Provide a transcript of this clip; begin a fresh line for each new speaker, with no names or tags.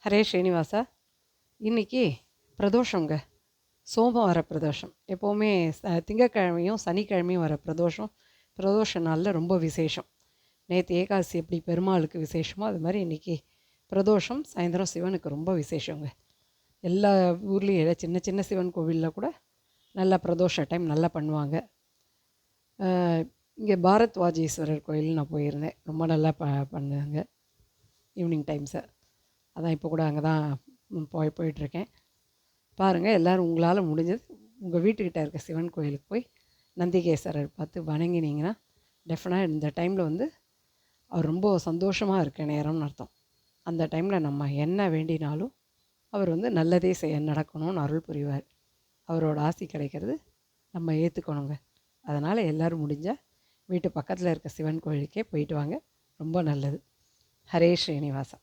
ஹரே ஸ்ரீனிவாசா. இன்றைக்கி பிரதோஷங்க, சோமவார பிரதோஷம். எப்போவுமே திங்கக்கிழமையும் சனிக்கிழமையும் வர பிரதோஷ நாளில் ரொம்ப விசேஷம். நேற்று ஏகாதசி எப்படி பெருமாளுக்கு விசேஷமோ அது மாதிரி இன்றைக்கி பிரதோஷம். சாயந்தரம் சிவனுக்கு ரொம்ப விசேஷங்க. எல்லா ஊர்லேயும் சின்ன சின்ன சிவன் கோவிலில் கூட நல்லா பிரதோஷ டைம் நல்லா பண்ணுவாங்க. இங்கே பாரத்வாஜீஸ்வரர் கோயில் நான் போயிருந்தேன், ரொம்ப நல்லா பண்ணாங்க ஈவினிங் டைம்ஸை. அதான் இப்போ கூட அங்கே தான் போயிட்டுருக்கேன். பாருங்கள், எல்லோரும் உங்களால் முடிஞ்சது உங்கள் வீட்டுக்கிட்ட இருக்க சிவன் கோயிலுக்கு போய் நந்திகேஸ்வரர் பார்த்து வணங்கினீங்கன்னா டெஃபினட்டாக இந்த டைமில் அவர் ரொம்ப சந்தோஷமாக இருக்க நேரம்னு அர்த்தம். அந்த டைமில் நம்ம என்ன வேண்டினாலும் அவர் நல்லதே நடக்கணும்னு அருள் புரிவார். அவரோட ஆசி கிடைக்கிறது நம்ம ஏற்றுக்கணுங்க. அதனால் எல்லோரும் முடிஞ்சால் வீட்டு பக்கத்தில் இருக்க சிவன் கோயிலுக்கே போயிட்டு வாங்க, ரொம்ப நல்லது. ஹரே ஸ்ரீனிவாசா.